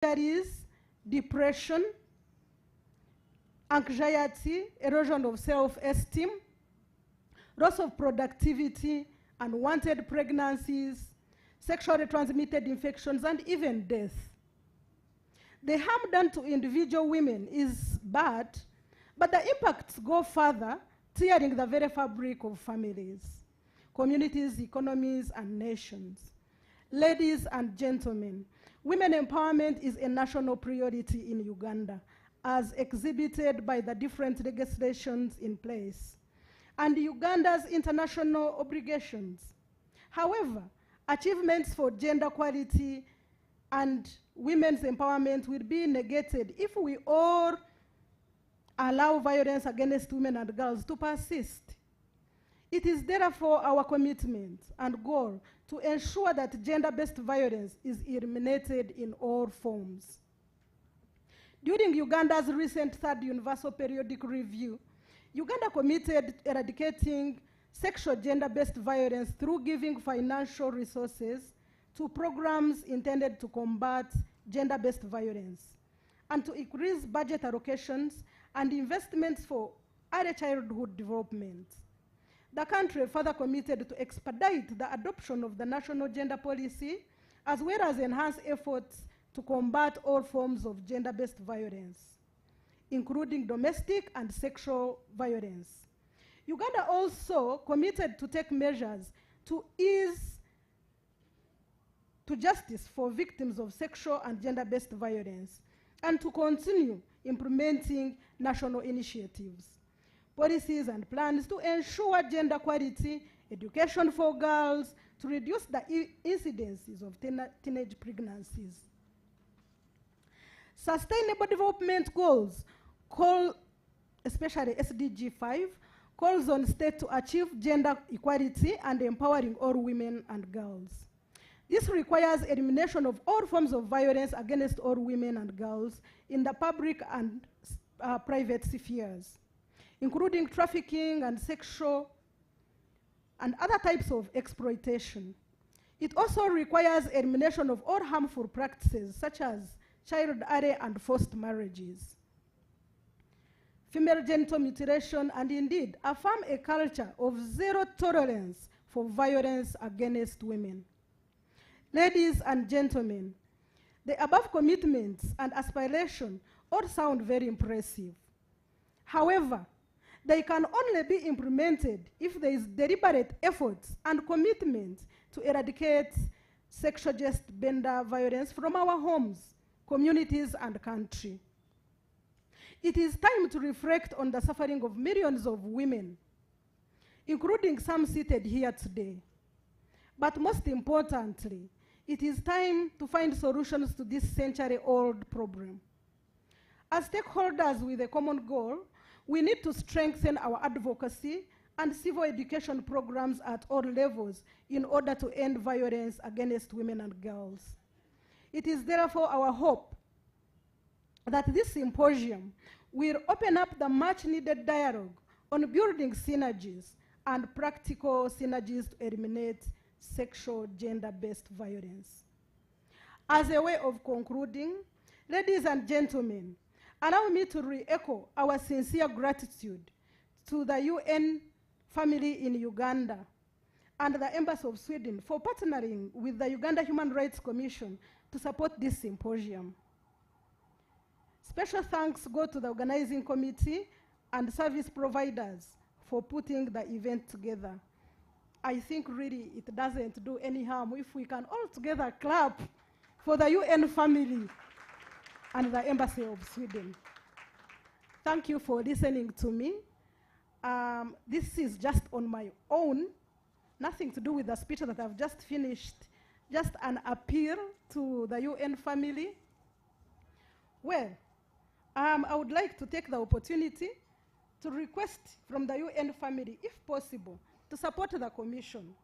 There is depression, anxiety, erosion of self-esteem, loss of productivity, unwanted pregnancies, sexually transmitted infections, and even death. The harm done to individual women is bad, but the impacts go further, tearing the very fabric of families, communities, economies, and nations. Ladies and gentlemen, women empowerment is a national priority in Uganda, as exhibited by the different legislations in place and Uganda's international obligations. However, achievements for gender equality and women's empowerment will be negated if we all allow violence against women and girls to persist. It is therefore our commitment and goal to ensure that gender-based violence is eliminated in all forms. During Uganda's recent third universal periodic review, Uganda committed eradicating sexual gender-based violence through giving financial resources to programs intended to combat gender-based violence and to increase budget allocations and investments for early childhood development. The country further committed to expedite the adoption of the national gender policy, as well as enhance efforts to combat all forms of gender-based violence, including domestic and sexual violence. Uganda also committed to take measures to ease to justice for victims of sexual and gender-based violence, and to continue implementing national initiatives, policies, and plans to ensure gender equality, education for girls, to reduce the incidences of teenage pregnancies. Sustainable Development Goals, especially SDG 5, calls on states to achieve gender equality and empowering all women and girls. This requires elimination of all forms of violence against all women and girls in the public and private spheres, including trafficking and sexual and other types of exploitation. It also requires elimination of all harmful practices such as child early and forced marriages, female genital mutilation, and indeed affirm a culture of zero tolerance for violence against women. Ladies and gentlemen, the above commitments and aspirations all sound very impressive. However, they can only be implemented if there is deliberate efforts and commitment to eradicate sexual gender violence from our homes, communities, and country. It is time to reflect on the suffering of millions of women, including some seated here today. But most importantly, it is time to find solutions to this century-old problem. As stakeholders with a common goal, we need to strengthen our advocacy and civil education programs at all levels in order to end violence against women and girls. It is therefore our hope that this symposium will open up the much-needed dialogue on building synergies and practical synergies to eliminate sexual gender-based violence. As a way of concluding, ladies and gentlemen, allow me to re-echo our sincere gratitude to the UN family in Uganda and the Embassy of Sweden for partnering with the Uganda Human Rights Commission to support this symposium. Special thanks go to the organizing committee and service providers for putting the event together. I think really it doesn't do any harm if we can all together clap for the UN family and the Embassy of Sweden. Thank you for listening to me. This is just on my own, nothing to do with the speech that I've just finished, just an appeal to the UN family. Well, I would like to take the opportunity to request from the UN family, if possible, to support the Commission,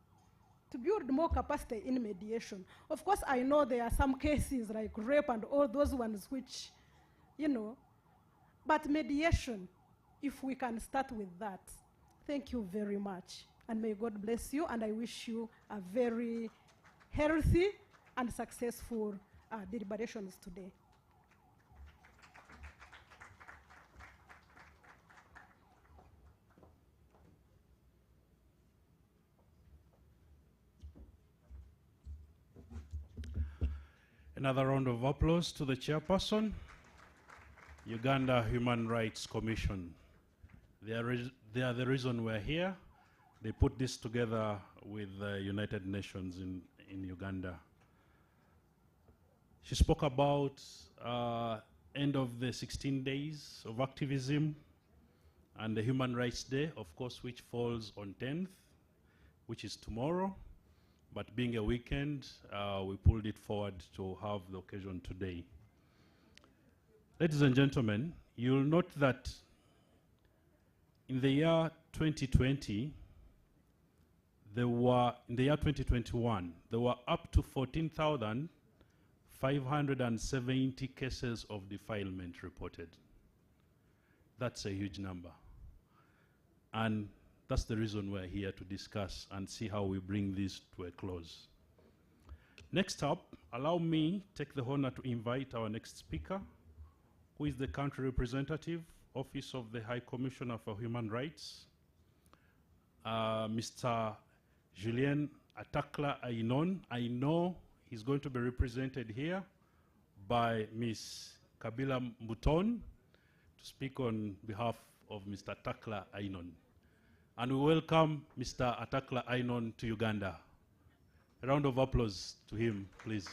to build more capacity in mediation. Of course, I know there are some cases like rape and all those ones which, you know, but mediation, if we can start with that. Thank you very much, and may God bless you, and I wish you a very healthy and successful deliberations today. Another round of applause to the chairperson, Uganda Human Rights Commission. They are the reason we're here. They put this together with the United Nations in Uganda. She spoke about end of the 16 days of activism and the Human Rights Day, of course, which falls on 10th, which is tomorrow. But being a weekend, we pulled it forward to have the occasion today. Ladies and gentlemen, you'll note that in the year 2020, in the year 2021, there were up to 14,570 cases of defilement reported. That's a huge number. And that's the reason we're here to discuss and see how we bring this to a close. Next up, allow me take the honor to invite our next speaker, who is the country representative, Office of the High Commissioner for Human Rights, Mr. Julien Atakla Ainon. I know he's going to be represented here by Ms. Kabila Mbuton to speak on behalf of Mr. Atakla Ainon. And we welcome Mr. Atakla Ainon to Uganda. A round of applause to him, please.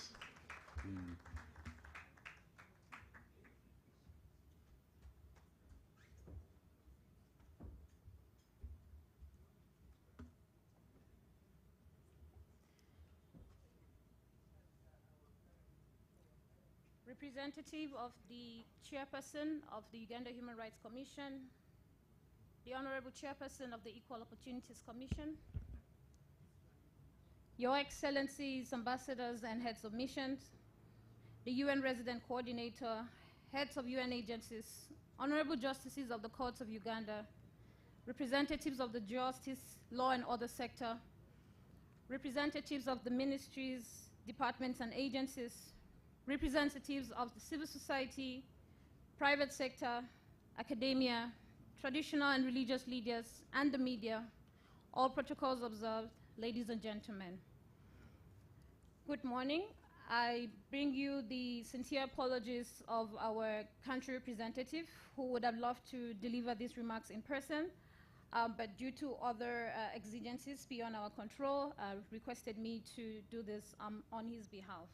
Representative of the Chairperson of the Uganda Human Rights Commission, the Honorable Chairperson of the Equal Opportunities Commission, Your Excellencies, Ambassadors and Heads of Missions, the UN Resident Coordinator, Heads of UN agencies, Honorable Justices of the Courts of Uganda, representatives of the justice, law and other sector, representatives of the ministries, departments and agencies, representatives of the civil society, private sector, academia, traditional and religious leaders, and the media, all protocols observed, ladies and gentlemen. Good morning. I bring you the sincere apologies of our country representative who would have loved to deliver these remarks in person, but due to other exigencies beyond our control, requested me to do this on his behalf.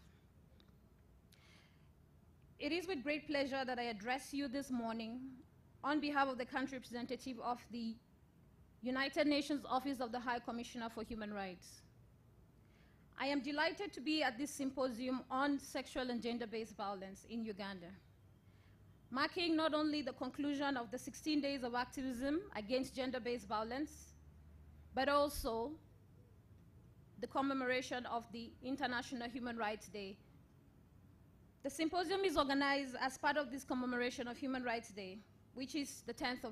It is with great pleasure that I address you this morning on behalf of the country representative of the United Nations Office of the High Commissioner for Human Rights. I am delighted to be at this symposium on sexual and gender-based violence in Uganda, marking not only the conclusion of the 16 days of activism against gender-based violence, but also the commemoration of the International Human Rights Day. The symposium is organized as part of this commemoration of Human Rights Day, which is the 10th of